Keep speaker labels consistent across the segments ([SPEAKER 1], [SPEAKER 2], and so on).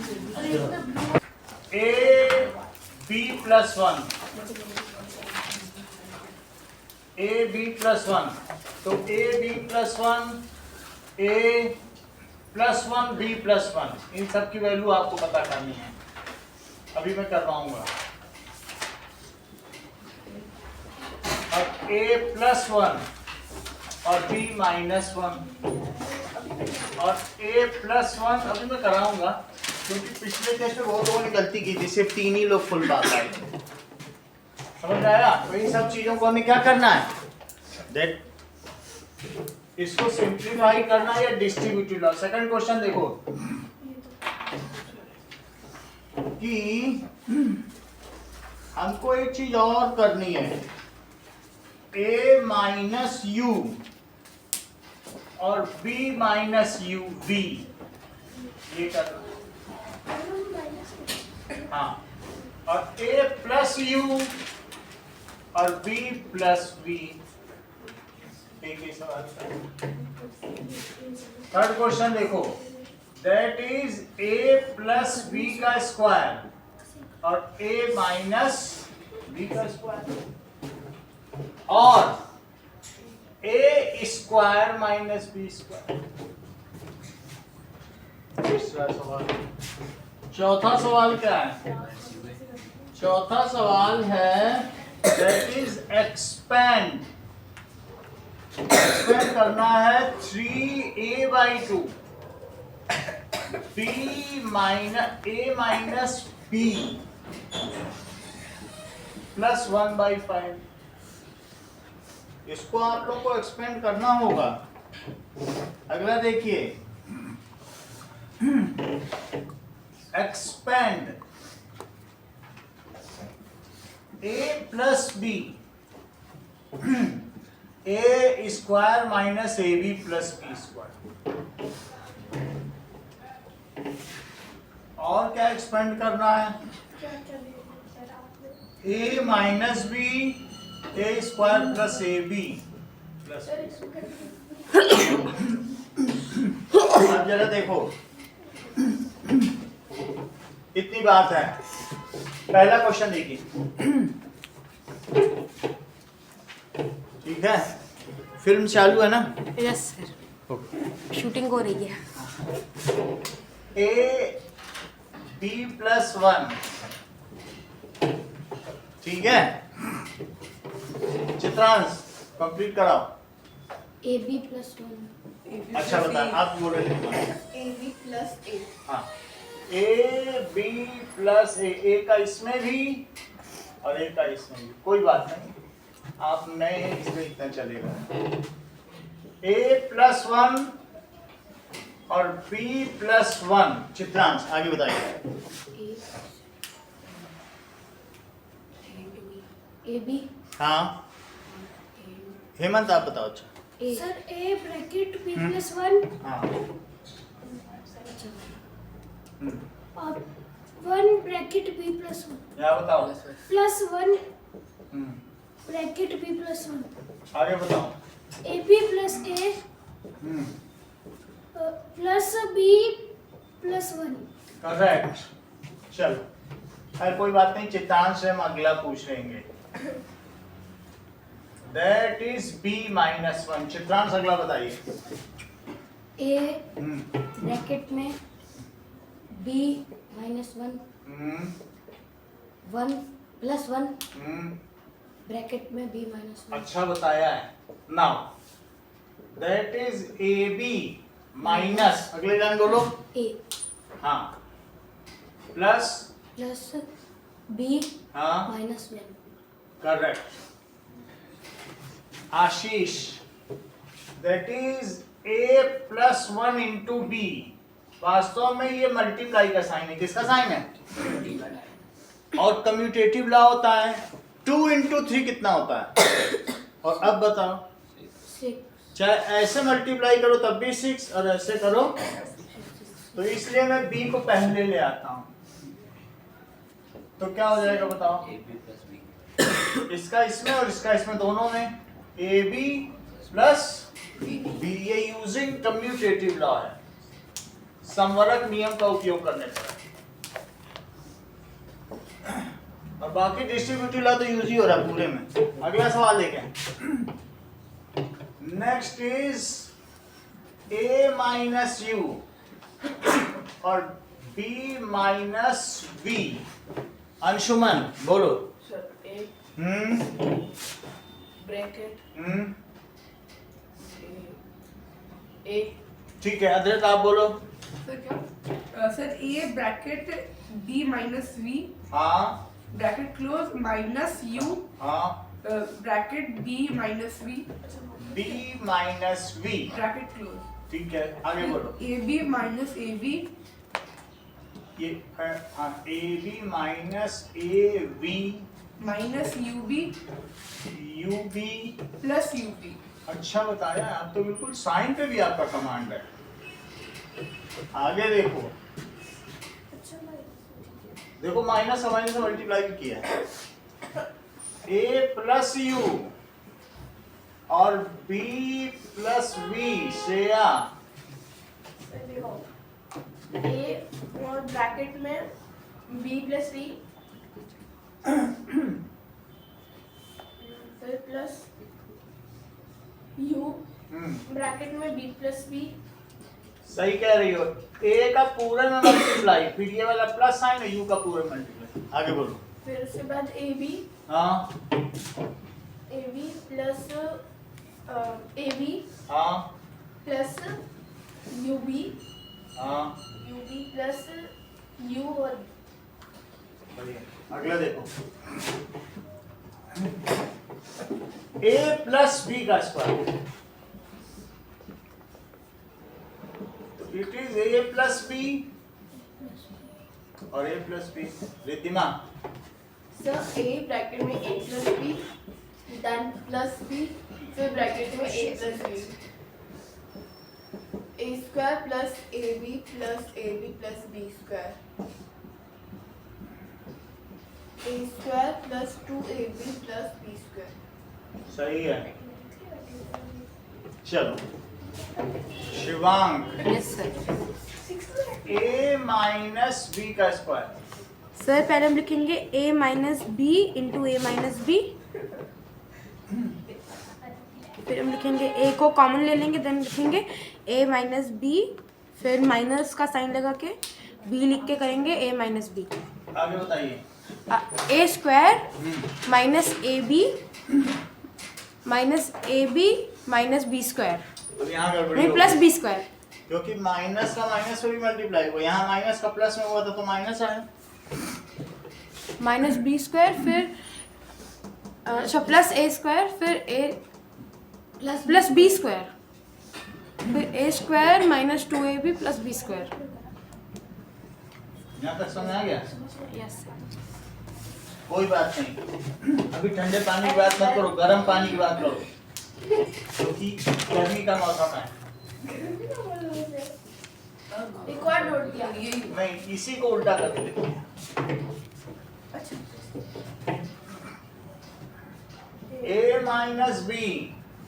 [SPEAKER 1] A B plus one, a B plus one, तो a B plus one, a plus one, b plus one, इन सब की value आपको पता करनी है। अभी मैं करवाऊंगा। अब ए प्लस वन और बी माइनस वन और ए प्लस वन अभी मैं कराऊंगा, क्योंकि पिछले टेस्ट में बहुत लोगों ने गलती की थी, सिर्फ 3 ही लोग फुल पास आए थे। समझ आया? तो इन सब चीजों को हमें क्या करना है, दैट इसको सिंप्लीफाई करना है या डिस्ट्रीब्यूटिव लॉ। सेकंड क्वेश्चन देखो कि हमको एक चीज और करनी है, a माइनस यू और b माइनस यू v, ये करना। हाँ, और a प्लस यू और b प्लस v, एक ही सवाल था। थर्ड क्वेश्चन देखो, that is a plus b का स्क्वायर और a माइनस b का स्क्वायर और a square minus b square. तीसरा सवाल। चौथा सवाल क्या है? चौथा सवाल है दैट इज एक्सपेंड करना है 3a/2 b minus a minus b plus 1/5। इसको आप लोग को एक्सपेंड करना होगा। अगला देखिए, expand a plus b, a square minus A B plus B square. और क्या एक्सपेंड करना है? a minus B, A square plus A B plus. अब जरा देखो, इतनी बात है। पहला क्वेश्चन देखिए, ठीक है? फिल्म चालू है ना?
[SPEAKER 2] यस सर, शूटिंग हो रही है।
[SPEAKER 1] ए बी प्लस वन, ठीक है? चित्रांश कंप्लीट कराओ।
[SPEAKER 2] A B plus one.
[SPEAKER 1] अच्छा बता, आप बोल रहे थे।
[SPEAKER 3] A B plus A.
[SPEAKER 1] हाँ, ए बी प्लस ए का इसमें भी और ए का इसमें भी, कोई बात नहीं, आप नए हैं इसमें इतना चलेगा। ए प्लस वन और बी प्लस वन। चित्रांश आगे बताइए।
[SPEAKER 2] A B.
[SPEAKER 1] हाँ, हेमंत आप बताओ। अच्छा
[SPEAKER 2] सर, ए ब्रैकेट बी प्लस वन
[SPEAKER 1] हाँ,
[SPEAKER 2] और one bracket B plus one
[SPEAKER 1] क्या बताओ।
[SPEAKER 2] Plus one bracket B plus one.
[SPEAKER 1] आगे बताओ।
[SPEAKER 2] A B plus A plus B plus one.
[SPEAKER 1] Correct. चलो, खैर कोई बात नहीं, चित्रांश से हम अगला पूछ लेंगे। That is b minus one. Chitransh अगला बताइए।
[SPEAKER 2] ए ब्रैकेट में B minus one, one plus one bracket में बी माइनस वन।
[SPEAKER 1] अच्छा बताया है। Now that is A B minus, अगले लाइन बोलो।
[SPEAKER 2] ए
[SPEAKER 1] हाँ, प्लस
[SPEAKER 2] प्लस बी
[SPEAKER 1] हाँ,
[SPEAKER 2] minus one.
[SPEAKER 1] Correct. Ashish, that is a plus one into B. वास्तव में ये मल्टीप्लाई का साइन है। किसका साइन है? और कम्यूटेटिव लॉ होता है 2 इंटू 3 कितना होता है? और अब बताओ,
[SPEAKER 2] 6।
[SPEAKER 1] चाहे ऐसे मल्टीप्लाई करो तब भी 6 और ऐसे करो, तो इसलिए मैं b को पहले ले आता हूं। तो क्या हो जाएगा बताओ? इसका इसमें और इसका इसमें, दोनों में ए बी प्लस बी। ये यूजिंग कम्यूटेटिव लॉ है, समवरक नियम का उपयोग करने पर। और बाकी डिस्ट्रीब्यूटिव लॉ तो यूज ही हो रहा है पूरे में। अगला सवाल देखें। Next is a minus you और b माइनस v। अंशुमन बोलो।
[SPEAKER 3] सर ए ब्रैकेट ए
[SPEAKER 1] ठीक है, अदरक आप बोलो।
[SPEAKER 3] सर क्या सर ए ब्रैकेट बी माइनस वी
[SPEAKER 1] हाँ
[SPEAKER 3] ब्रैकेट क्लोज माइनस यू
[SPEAKER 1] हाँ
[SPEAKER 3] bracket B minus V
[SPEAKER 1] b minus v।
[SPEAKER 3] Bracket close
[SPEAKER 1] ठीक है, आगे बोलो।
[SPEAKER 3] A B minus A V
[SPEAKER 1] ये है हाँ A B minus A V
[SPEAKER 3] minus U B
[SPEAKER 1] U B.
[SPEAKER 3] Plus you B.
[SPEAKER 1] अच्छा बताया, आप तो बिल्कुल साइन पे भी आपका कमांड है। आगे देखो, देखो माइनस हमारे से मल्टीप्लाई भी किया है। a प्लस यू और b प्लस वी। श्रेया
[SPEAKER 2] ए और ब्रैकेट में बी प्लस वी फिर प्लस यू ब्रैकेट में बी प्लस बी।
[SPEAKER 1] सही कह रही हो। a का पूरे में मल्टीप्लाई, फिर ये वाला प्लस साइन है, u का पूरे में मल्टीप्लाई। आगे बोलो।
[SPEAKER 2] फिर उसके बाद ए बी
[SPEAKER 1] हाँ
[SPEAKER 2] प्लस ए बी
[SPEAKER 1] हाँ
[SPEAKER 2] प्लस यू बी
[SPEAKER 1] हाँ
[SPEAKER 2] प्लस यू और
[SPEAKER 1] बढ़िया। अगला देखो, a प्लस बी का square. It is a plus b और a plus b. Riddhima
[SPEAKER 2] sir A bracket में a plus b then plus b फिर ब्रैकेट में a plus b A square plus A B plus B square a square plus 2ab plus B square.
[SPEAKER 1] सही है। चलो Shivang,
[SPEAKER 4] yes sir.
[SPEAKER 1] a minus B का square.
[SPEAKER 4] Sir पहले हम लिखेंगे a minus B into A minus B, फिर हम लिखेंगे a को कॉमन ले लेंगे, देन लिखेंगे a माइनस बी, फिर माइनस का साइन लगा के b लिख के करेंगे a माइनस बी।
[SPEAKER 1] आगे बताइए।
[SPEAKER 4] a square minus A B minus A B minus B square,
[SPEAKER 1] अब यहाँ गड़बड़ी
[SPEAKER 4] नहीं
[SPEAKER 1] हो
[SPEAKER 4] प्लस
[SPEAKER 1] गई।
[SPEAKER 4] B square.
[SPEAKER 1] क्योंकि माइनस का माइनस से भी मल्टीप्लाई हुआ, यहाँ माइनस का प्लस में हुआ था तो माइनस आया।
[SPEAKER 4] माइनस बी स्क्वायर फिर अच्छा प्लस ए स्क्वायर फिर ए प्लस बी स्क्वायर फिर a square minus 2ab plus B square.
[SPEAKER 1] यहाँ तक समझ आ गया?
[SPEAKER 4] यस
[SPEAKER 1] कोई बात नहीं, अभी ठंडे पानी की बात मत करो, गर्म पानी की बात करो, क्योंकि गर्मी का मौसम है।
[SPEAKER 2] एक और नोट दिया
[SPEAKER 1] नहीं, इसी को उल्टा करके देखो। a माइनस बी,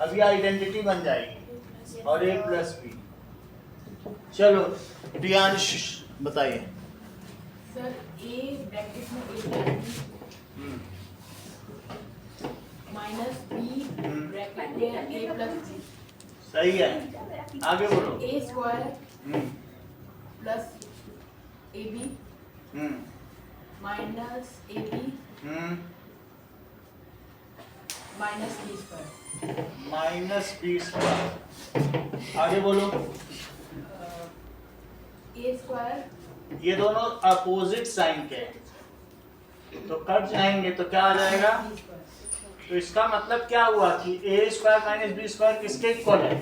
[SPEAKER 1] अब ये आइडेंटिटी बन जाएगी और a प्लस बी। चलो प्रियांश बताइए।
[SPEAKER 3] सर ए ब्रैकेट में ए माइनस बी ब्रैकेट में ए प्लस बी।
[SPEAKER 1] सही है, आगे बोलो।
[SPEAKER 3] A square
[SPEAKER 1] hmm
[SPEAKER 3] plus A b
[SPEAKER 1] hmm
[SPEAKER 3] minus A b
[SPEAKER 1] hmm
[SPEAKER 3] minus B square.
[SPEAKER 1] Minus B square. आगे बोलो।
[SPEAKER 3] ए स्क्वायर
[SPEAKER 1] ये दोनों अपोजिट साइन के हैं, तो कट जाएंगे तो क्या आ जाएगा? तो इसका मतलब क्या हुआ कि a square minus B square किसके इक्वल है?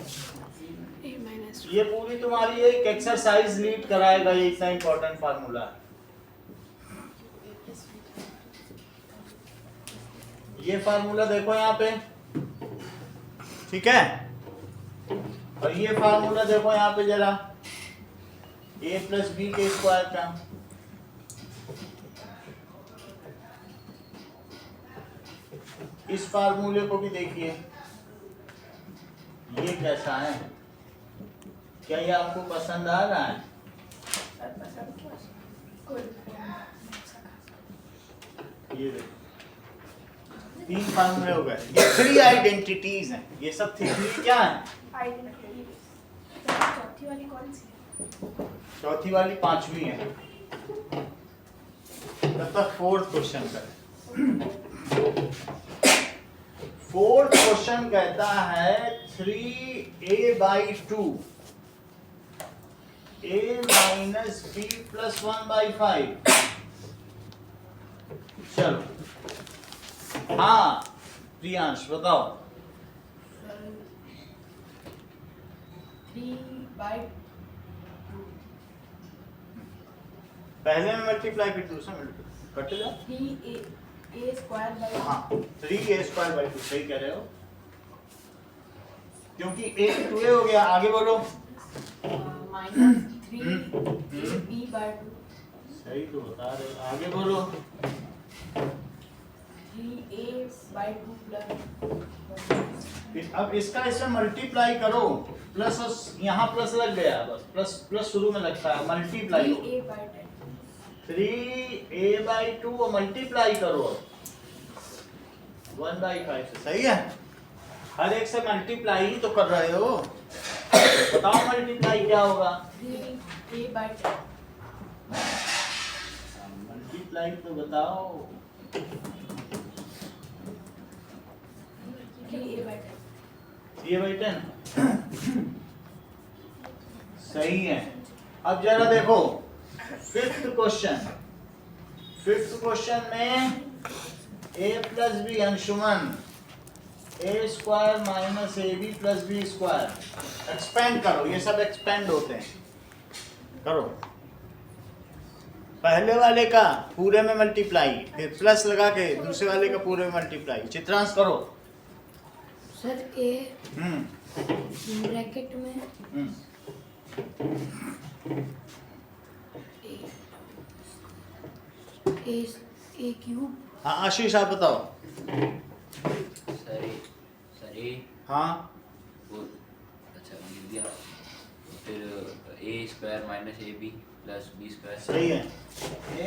[SPEAKER 1] ये पूरी तुम्हारी एक एक्सरसाइज लीड कराएगा, ये इतना इंपॉर्टेंट फार्मूला। ये फार्मूला देखो यहाँ पे, ठीक है? और ये फार्मूला देखो यहाँ पे जरा, a प्लस बी के स्क्वायर का। इस फार्मूले को भी देखिए, ये कैसा है? क्या ये आपको पसंद आ रहा है? ये देखो 3 फार्मूले हो गए। ये 3 आइडेंटिटीज हैं, ये सब थ्री क्या है?
[SPEAKER 2] आइडेंटिटी। चौथी वाली कौन सी है?
[SPEAKER 1] चौथी वाली 5वीं है। तब तक फोर्थ क्वेश्चन करें। फोर्थ क्वेश्चन कहता है 3a/2 a minus b plus 1/5। चलो हाँ प्रियांश बताओ।
[SPEAKER 2] 3/2
[SPEAKER 1] पहले में मल्टीप्लाई फिर दूसरा मल्टीप्लाई कट जाओ।
[SPEAKER 2] 3a²
[SPEAKER 1] हाँ 3a² सही कह रहे हो, क्योंकि a 2a हो गया। आगे बोलो।
[SPEAKER 2] माइनस 3ab/2
[SPEAKER 1] सही तो बता रहे हो, आगे बोलो।
[SPEAKER 2] 3a/2 प्लस
[SPEAKER 1] फिर अब इसका इसमें मल्टीप्लाई करो, प्लस यहाँ प्लस लग गया, बस प्लस प्लस शुरू में लगता है, मल्टीप्लाई
[SPEAKER 2] 3a/10
[SPEAKER 1] 3a/2 और मल्टीप्लाई करो 1/5 से। सही है, हर एक से मल्टीप्लाई ही तो कर रहे हो। बताओ मल्टीप्लाई क्या होगा?
[SPEAKER 2] 3a/10
[SPEAKER 1] मल्टीप्लाई तो बताओ। 3a/10 सही है। अब जरा देखो फिफ्थ क्वेश्चन में a plus B Anshuman a² minus ab plus b²। Expand करो, ये सब एक्सपेंड होते हैं। करो पहले वाले का पूरे में मल्टीप्लाई, फिर प्लस लगा के दूसरे वाले का पूरे में मल्टीप्लाई। चित्रांश करो।
[SPEAKER 4] सर a ब्रैकेट में a क्यूब।
[SPEAKER 1] हाँ आशीष आप बताओ।
[SPEAKER 5] सर
[SPEAKER 1] हाँ
[SPEAKER 5] वो अच्छा लिख दिया। फिर a² minus ab plus b²।
[SPEAKER 1] सही है। a²,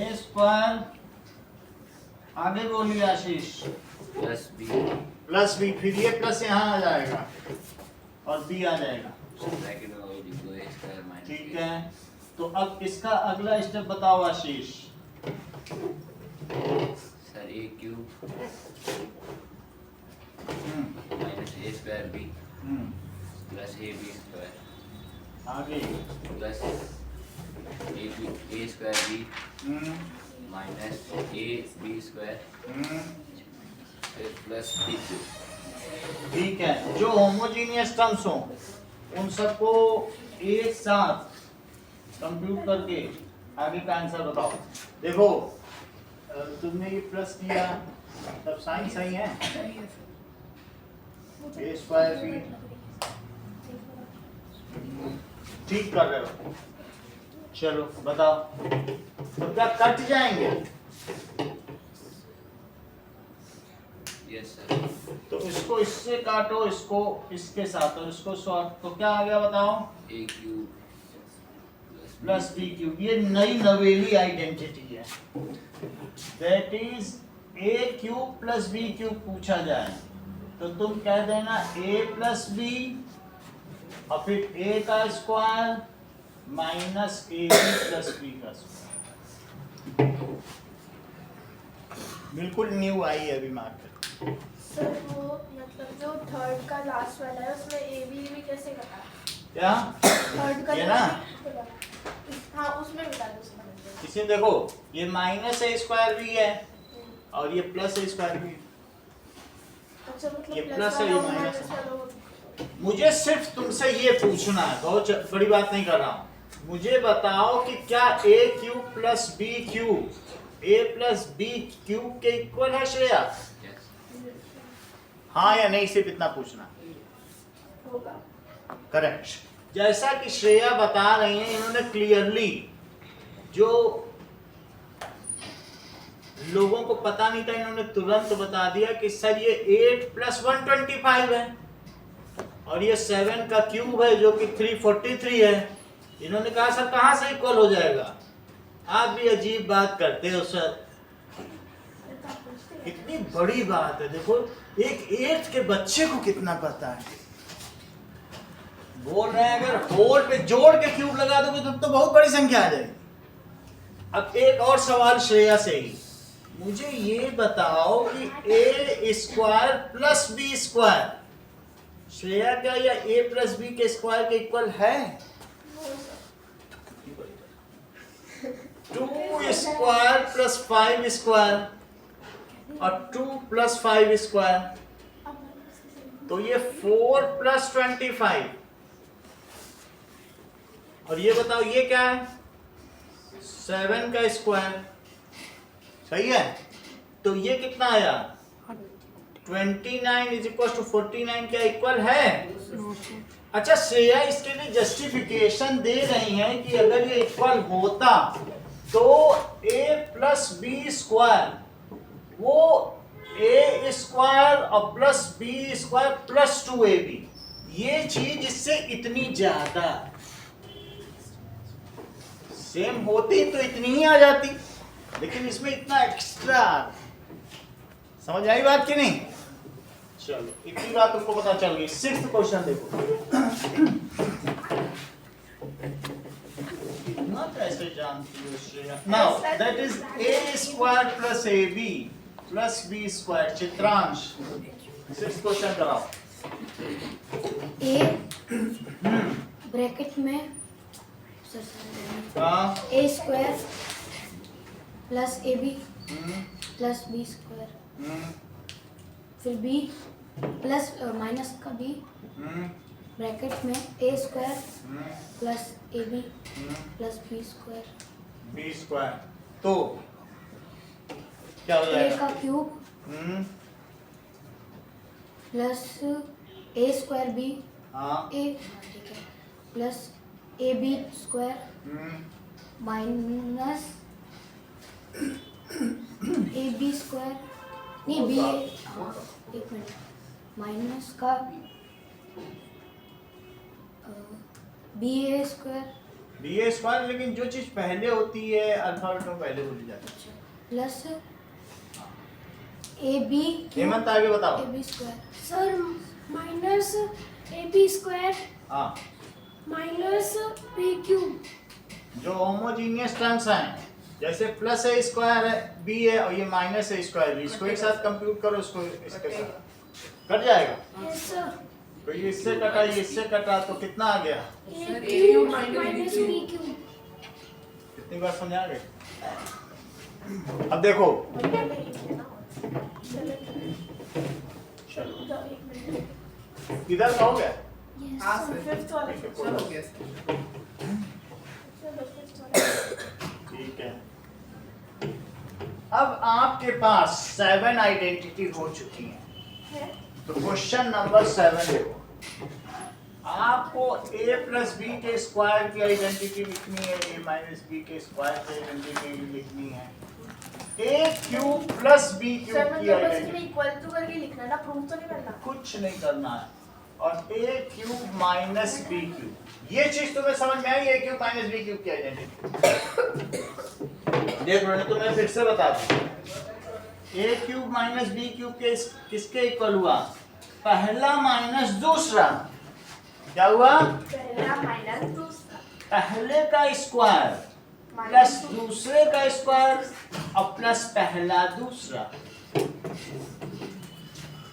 [SPEAKER 1] आगे बोलिए आशीष।
[SPEAKER 5] प्लस b
[SPEAKER 1] प्लस बी, फिर ये प्लस यहाँ आ जाएगा और बी आ जाएगा।
[SPEAKER 5] ब्रैकेट में वही लिख दो a² माइनस
[SPEAKER 1] ठीक है, तो अब इसका अगला स्टेप बताओ आशीष।
[SPEAKER 5] Sir a³ minus a²b plus ab²
[SPEAKER 1] आगे
[SPEAKER 5] प्लस a²b माइनस ab² फिर प्लस b³।
[SPEAKER 1] ठीक है, जो होमोजीनियस टर्म्स हो उन सबको एक साथ कंप्यूट करके आगे का आंसर बताओ। देखो तुमने ये प्लस किया तब साइन सही है।
[SPEAKER 3] सही है सर।
[SPEAKER 1] a² भी ठीक कर रहे हो। चलो बताओ, तो क्या कट जाएंगे?
[SPEAKER 5] Yes sir.
[SPEAKER 1] तो इसको इससे काटो, इसको इसके साथ और इसको सॉल्व, तो क्या आ गया बताओ?
[SPEAKER 5] a³
[SPEAKER 1] plus b³। ये नई नवेली आइडेंटिटी है। That is a³ plus b³ पूछा जाए तो तुम कह देना a प्लस b और फिर a का square minus ab plus b का स्क्वायर। बिल्कुल न्यू आई है अभी मार्केट।
[SPEAKER 2] सर वो मतलब जो थर्ड का लास्ट वाला है उसमें ए भी कैसे कटा?
[SPEAKER 1] क्या
[SPEAKER 2] थर्ड का
[SPEAKER 1] ये ना?
[SPEAKER 2] हाँ उसमें बता दो उसमें।
[SPEAKER 1] इसे देखो, ये माइनस a² भी है और ये प्लस a² भी है।
[SPEAKER 2] अच्छा मतलब
[SPEAKER 1] ये
[SPEAKER 2] प्लस
[SPEAKER 1] प्लस है, ये
[SPEAKER 2] वाला और
[SPEAKER 1] माइनस
[SPEAKER 2] माइनस
[SPEAKER 1] है।
[SPEAKER 2] वाला वो-
[SPEAKER 1] मुझे सिर्फ तुमसे ये पूछना है, बहुत बड़ी बात नहीं कर रहा हूँ। मुझे बताओ कि क्या a³ plus b³ a plus b³ के इक्वल है श्रेया?
[SPEAKER 5] यस
[SPEAKER 1] हाँ या नहीं, सिर्फ इतना पूछना।
[SPEAKER 2] होगा।
[SPEAKER 1] करेक्ट। जैसा कि श्रेया बता रही हैं, इन्होंने क्लियरली, जो लोगों को पता नहीं था इन्होंने तुरंत बता दिया कि सर ये 8 प्लस 125 है और ये 7 का क्यूब है जो कि 343 है। इन्होंने कहा सर कहाँ से इक्वल हो जाएगा? आप भी अजीब बात करते हो सर। इतनी बड़ी बात है, देखो एक 8th के बच्चे को कितना पता है। बोल रहे हैं अगर होल पे जोड़ के क्यूब लगा दोगे तो बहुत बड़ी संख्या आ जाएगी। अब एक और सवाल श्रेया से ही, मुझे ये बताओ कि a square plus B square, Shreya क्या या a प्लस बी के स्क्वायर के इक्वल है? 2 स्क्वायर प्लस 5 स्क्वायर और 2 प्लस 5 स्क्वायर, तो ये 4 प्लस 25। और ये बताओ ये क्या है? 7 का स्क्वायर, सही है। तो ये कितना आया? 29 इज इक्वल टू 49, क्या इक्वल है? अच्छा श्रेया इसके लिए जस्टिफिकेशन दे रही हैं कि अगर ये इक्वल होता तो a प्लस बी स्क्वायर, वो a स्क्वायर और plus B square plus 2ab, ये चीज इससे इतनी ज्यादा सेम होती तो इतनी ही आ जाती, लेकिन इसमें इतना एक्स्ट्रा। समझ आई बात कि नहीं? चलो इतनी बात तुमको पता चल गई। 6th क्वेश्चन देखो, कितना कैसे जानती हो Shreya? Now that is a square plus ab plus b square. Chitransh 6th question कराओ।
[SPEAKER 6] a ब्रैकेट में a square plus ab plus b square, फिर b प्लस माइनस का b ब्रैकेट में a square plus ab plus b square,
[SPEAKER 1] b square, तो क्या हो
[SPEAKER 6] a
[SPEAKER 1] जाएगा?
[SPEAKER 6] का cube plus a square b
[SPEAKER 1] हाँ
[SPEAKER 6] a, ठीक है, plus ab square minus ab square, नहीं b, एक मिनट, माइनस का ba स्क्वायर
[SPEAKER 1] बी स्क्वायर, लेकिन जो चीज पहले होती है अल्फाबेट में पहले बोली जाती है।
[SPEAKER 6] प्लस ab
[SPEAKER 1] हेमंत आगे बताओ।
[SPEAKER 6] ab square,
[SPEAKER 7] sir minus ab square
[SPEAKER 1] हाँ,
[SPEAKER 7] माइनस b क्यूब।
[SPEAKER 1] जो होमोजीनियस टर्म्स हैं, जैसे प्लस ए स्क्वायर है बी है और ये माइनस ए स्क्वायर बी, इसको एक साथ कंप्यूट करो, इसको इसके साथ कट जाएगा।
[SPEAKER 7] यस सर,
[SPEAKER 1] तो ये इससे कटा, ये इससे कटा, तो कितना आ गया?
[SPEAKER 7] a cube minus b cube.
[SPEAKER 1] कितनी बार समझा गए? अब देखो चलो किधर का हो गया?
[SPEAKER 3] हाँ सर,
[SPEAKER 2] फिफ्थ वाले
[SPEAKER 1] ठीक है,
[SPEAKER 3] सर हो गया सर।
[SPEAKER 1] ठीक है। अब आपके पास 7 आइडेंटिटी हो चुकी हैं, तो क्वेश्चन नंबर 7 देखो। आपको a प्लस बी के स्क्वायर की आइडेंटिटी लिखनी है, a माइनस बी के स्क्वायर की आइडेंटिटी लिखनी है, a cube plus B cube
[SPEAKER 2] sir
[SPEAKER 1] की
[SPEAKER 2] मतलब बस
[SPEAKER 1] आइडेंटिटी,
[SPEAKER 2] इसमें इक्वल टू करके लिखना है ना, प्रूफ तो नहीं करना।
[SPEAKER 1] कुछ नहीं करना है। और a cube minus B cube, ये चीज तुम्हें समझ में आई? a cube minus B cube की आइडेंटिटी देख लो, तो मैं फिर से बता दूं। a cube minus B cube के किसके इक्वल हुआ? पहला माइनस दूसरा, क्या हुआ?
[SPEAKER 2] पहला माइनस दूसरा,
[SPEAKER 1] पहले का स्क्वायर प्लस दूसरे का स्क्वायर और प्लस पहला दूसरा।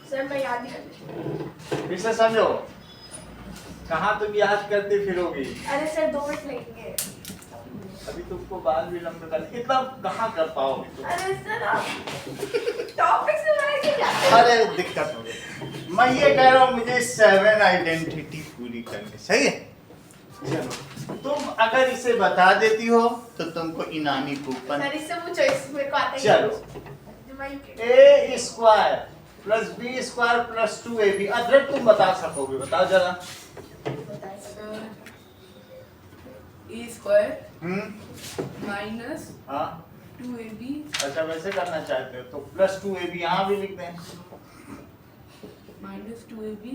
[SPEAKER 2] सर मैं याद नहीं करती।
[SPEAKER 1] फिर से समझो, कहाँ तुम याद करते फिरोगी?
[SPEAKER 2] अरे सर 2 मिनट लगेंगे।
[SPEAKER 1] अभी तुमको बाल भी लंबे कर, इतना कहाँ कर पाओगे तुम?
[SPEAKER 2] अरे सर टॉपिक से मैं ऐसे जाते
[SPEAKER 1] अरे दिक्कत हो गई। मैं ये कह रहा हूँ मुझे 7 आइडेंटिटी पूरी करनी, सही है? चलो तुम अगर इसे बता देती हो तो तुमको इनामी कूपन।
[SPEAKER 2] सर इससे पूछो, इस मेरे को आता ही
[SPEAKER 1] चलो
[SPEAKER 2] नहीं।
[SPEAKER 1] a square plus B square plus 2ab, अदरक तुम बता सकोगे, बताओ जरा।
[SPEAKER 3] ए स्क्वायर माइनस
[SPEAKER 1] हाँ
[SPEAKER 3] 2ab
[SPEAKER 1] अच्छा वैसे करना चाहते हो तो प्लस 2ab यहाँ भी लिख दें।
[SPEAKER 3] Minus 2ab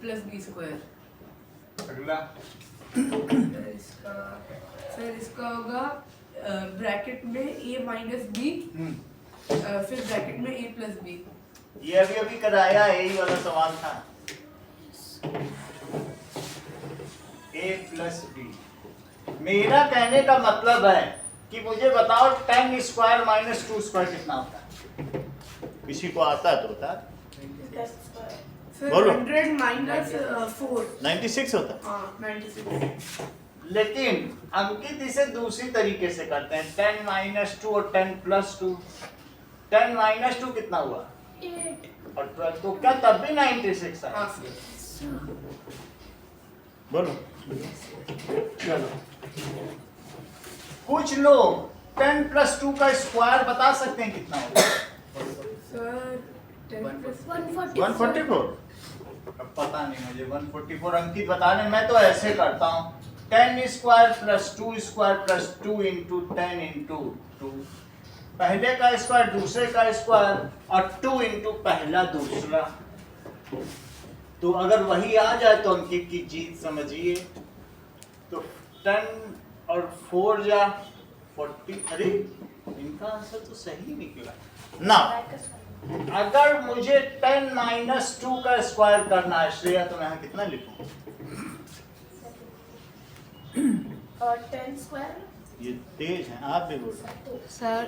[SPEAKER 3] plus b square.
[SPEAKER 1] अगला
[SPEAKER 3] इसका होगा ब्रैकेट में a माइनस बी फिर ब्रैकेट में a प्लस b।
[SPEAKER 1] ये अभी अभी कराया, यही वाला सवाल था। a plus B. मेरा कहने का मतलब है कि मुझे बताओ 10 स्क्वायर माइनस 2 स्क्वायर कितना होता है? किसी को आता है तो बता।
[SPEAKER 3] सर
[SPEAKER 1] बोलो।
[SPEAKER 3] 100 माइनस 4।
[SPEAKER 1] 96 होता है।
[SPEAKER 3] हाँ 96।
[SPEAKER 1] लेकिन अंकित इसे दूसरी तरीके से करते हैं, 10 माइनस 2 और 10 प्लस 2। 10 माइनस 2 कितना हुआ?
[SPEAKER 7] 8
[SPEAKER 1] और 12, तो क्या तब भी 96
[SPEAKER 3] हाँ
[SPEAKER 1] है?
[SPEAKER 3] सर।
[SPEAKER 1] बोलो। चलो, कुछ लोग 10 प्लस 2 का स्क्वायर बता सकते हैं कितना होगा?
[SPEAKER 3] Sir 10 plus
[SPEAKER 1] 144। अब पता नहीं मुझे 144 अंकित बता रहे, मैं तो ऐसे करता हूँ 10 square plus 2 square plus 2 into 10 into 2। पहले का स्क्वायर दूसरे का स्क्वायर और 2 इंटू पहला दूसरा। तो अगर वही आ जाए तो अंकित की जीत समझिए। तो 10 और 4 जा 40। अरे इनका आंसर तो सही निकला ना। अगर मुझे 10 माइनस 2 का स्क्वायर करना है श्रेया, तो मैं यहाँ कितना लिखूं?
[SPEAKER 2] और 10 स्क्वायर
[SPEAKER 1] ये तेज है, आप भी बोलो।
[SPEAKER 4] सर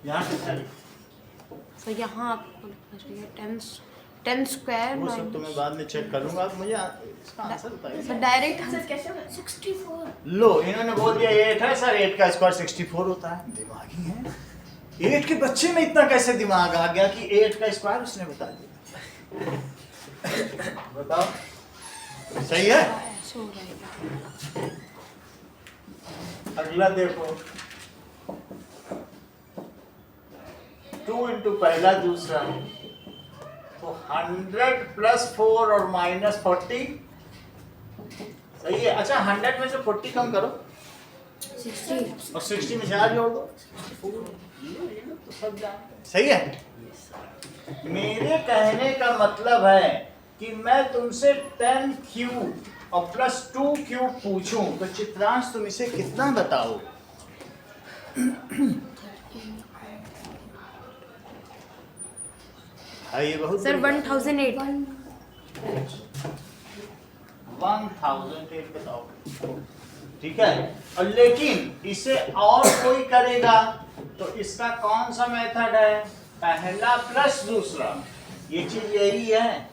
[SPEAKER 1] यहाँ कितना लिखूं?
[SPEAKER 4] सर यहाँ आपको लिखना चाहिए 10 स्क्वायर
[SPEAKER 1] वो सब तो मैं बाद में चेक करूंगा, आप मुझे इसका आंसर बताइए।
[SPEAKER 4] सर डायरेक्ट
[SPEAKER 2] सर कैसे
[SPEAKER 7] 64
[SPEAKER 1] लो, इन्होंने बोल दिया 8 है सर, 8 का स्क्वायर 64 होता है। दिमागी है, 8 के बच्चे में इतना कैसे दिमाग आ गया कि 8 का स्क्वायर उसने बता दिया। बताओ सही है?
[SPEAKER 4] ऐसे हो जाएगा।
[SPEAKER 1] अगला देखो, 2 इंटू पहला दूसरा, तो 100 प्लस 4 और माइनस 40 सही है। अच्छा 100 में से 40 कम करो
[SPEAKER 6] 60
[SPEAKER 1] और 60 में 4 जोड़ दो, ये तो सब जानते हैं। सही है। मेरे कहने का मतलब है कि मैं तुमसे 10 क्यूब और प्लस 2 क्यूब पूछूं तो चित्रांश तुम इसे कितना बताओ? हाँ, ये बहुत
[SPEAKER 4] सर
[SPEAKER 1] बड़ी-
[SPEAKER 4] 1008।
[SPEAKER 1] 1008 बताओ, ठीक है। और लेकिन इसे और कोई करेगा तो इसका कौन सा मेथड है? पहला प्लस दूसरा। ये चीज यही है,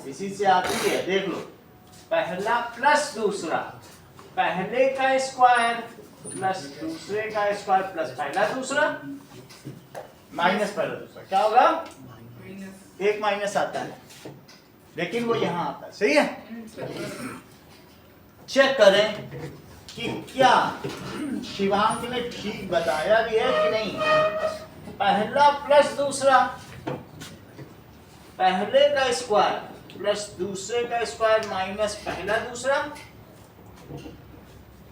[SPEAKER 1] इसी से आती है, देख लो। पहला प्लस दूसरा, पहले का स्क्वायर प्लस दूसरे का स्क्वायर प्लस पहला दूसरा माइनस पहला दूसरा। क्या होगा? एक माइनस आता है, लेकिन वो यहाँ आता है। सही है। चेक करें कि क्या शिवांक ने ठीक बताया भी है कि नहीं। पहला प्लस दूसरा, पहले का स्क्वायर प्लस दूसरे का स्क्वायर माइनस पहला दूसरा।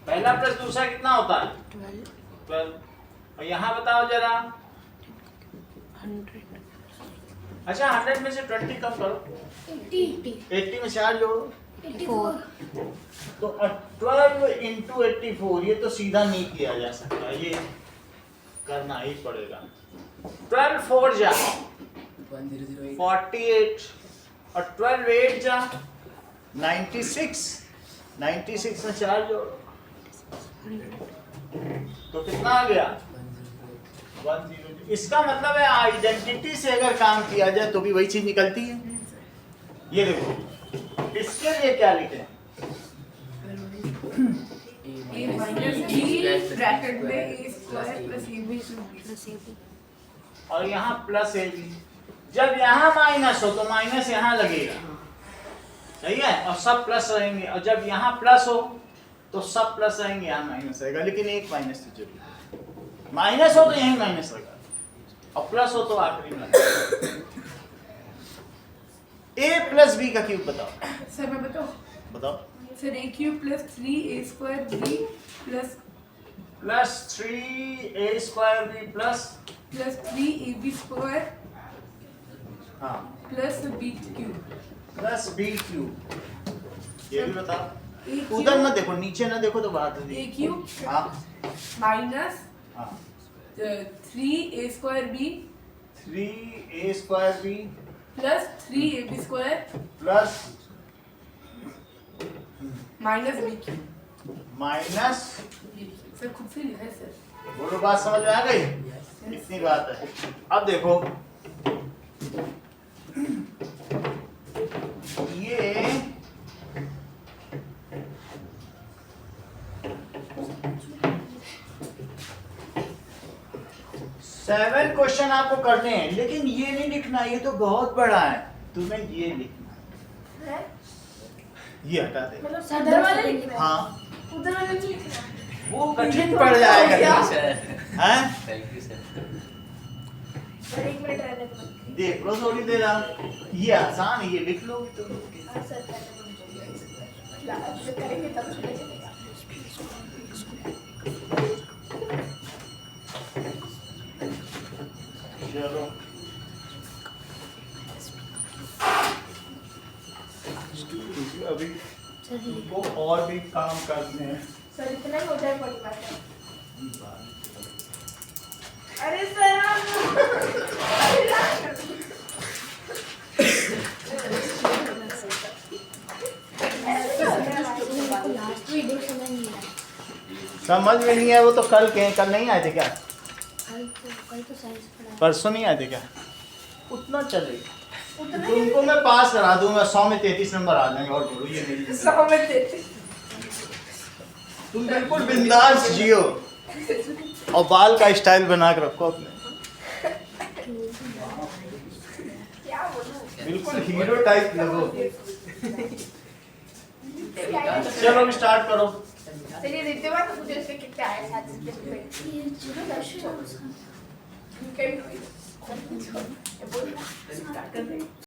[SPEAKER 1] पहला प्लस दूसरा कितना होता है? 12। और यहाँ बताओ जरा।
[SPEAKER 4] 100।
[SPEAKER 1] अच्छा 100 में से 20 कम करो, 80 में 4 जोड़ो,
[SPEAKER 6] 84
[SPEAKER 1] तो 12 इंटू 84। ये तो सीधा नहीं किया जा सकता, ये करना ही पड़ेगा। 12 4 जा 48 और 12 8 जा 96। 96 में 4 जोड़ो तो कितना आ गया? 100। इसका मतलब है आइडेंटिटी से अगर काम किया जाए तो भी वही चीज निकलती है। ये देखो, इसके लिए क्या लिखे?
[SPEAKER 3] a माइनस b ब्रैकेट में a square plus ab
[SPEAKER 4] plus AB।
[SPEAKER 1] और यहाँ प्लस ए बी। जब यहाँ माइनस हो तो माइनस यहाँ लगेगा, सही है, और सब प्लस रहेंगे। और जब यहाँ प्लस हो तो सब प्लस रहेंगे, यहाँ माइनस रहेगा। लेकिन एक माइनस तो जरूर है। माइनस हो तो यहीं माइनस रहेगा और प्लस हो तो आखिरी में। ए प्लस बी का क्यूब बताओ।
[SPEAKER 3] सर मैं बताऊं?
[SPEAKER 1] बताओ।
[SPEAKER 3] Sir a cube plus 3a square b plus
[SPEAKER 1] plus 3a square b plus
[SPEAKER 3] 3ab square
[SPEAKER 1] हाँ
[SPEAKER 3] plus b cube.
[SPEAKER 1] Plus B cube. ये भी बताओ।
[SPEAKER 3] a
[SPEAKER 1] उधर मत देखो, नीचे ना देखो तो बात
[SPEAKER 3] a
[SPEAKER 1] होगी।
[SPEAKER 3] क्यूब
[SPEAKER 1] हाँ
[SPEAKER 3] माइनस
[SPEAKER 1] हाँ
[SPEAKER 3] 3a square b
[SPEAKER 1] 3a square b
[SPEAKER 3] plus 3ab square
[SPEAKER 1] plus
[SPEAKER 3] minus b cube.
[SPEAKER 1] Minus,
[SPEAKER 3] sir खुद से लिखा है सर.
[SPEAKER 1] बोलो बात समझ में आ गई? इतनी बात है. अब देखो ये सेवन क्वेश्चन आपको करने हैं, लेकिन ये नहीं लिखना, ये तो बहुत बड़ा है, तुम्हें ये लिखना है.
[SPEAKER 2] है?
[SPEAKER 1] ये हटा दे.
[SPEAKER 2] मतलब
[SPEAKER 6] सर,
[SPEAKER 2] उधर
[SPEAKER 6] 10
[SPEAKER 2] वाले
[SPEAKER 6] सेकंड
[SPEAKER 2] लिखना है?
[SPEAKER 1] हाँ,
[SPEAKER 2] उधर वाले नहीं लिखना है?
[SPEAKER 1] वो कठिन पड़ जाएगा.
[SPEAKER 2] क्या?
[SPEAKER 5] सर
[SPEAKER 1] हैं?
[SPEAKER 5] Thank you sir.
[SPEAKER 2] Sir, 1 minute रहने दो.
[SPEAKER 1] देख लो थोड़ी देर आप, ये आसान है, ये लिख लोगे तुम.
[SPEAKER 2] हाँ, सर, रहने दो. ला, अब जब करेंगे तब पता चलेगा.
[SPEAKER 1] चलो अभी तुमको और भी काम करने हैं.
[SPEAKER 2] सर, इतना ही हो जाए बड़ी बात है. अरे सर
[SPEAKER 6] लास्ट वीडियो समझ नहीं आया.
[SPEAKER 1] समझ में नहीं आया, वो तो कल के, कल नहीं आए थे क्या?
[SPEAKER 6] कल तो साइंस पढ़ा.
[SPEAKER 1] परसों नहीं आए थे क्या? उतना चलेगा. तुमको मैं पास करा दूंगा, 100 में 33 नंबर आ जाएंगे. और बोलो ये मेरी,
[SPEAKER 3] 100 में 33.
[SPEAKER 1] तुम बिल्कुल बिंदास जियो और बाल का स्टाइल बना के रखो अपने,
[SPEAKER 2] क्या बोलूं?
[SPEAKER 1] बिल्कुल हीरो टाइप लगो. चलो स्टार्ट करो.
[SPEAKER 2] चलिए देखते हैं तो मुझे इसमें कितना आया साथ में.
[SPEAKER 7] ये zero question
[SPEAKER 2] can do it. बोल स्टार्ट कर दे.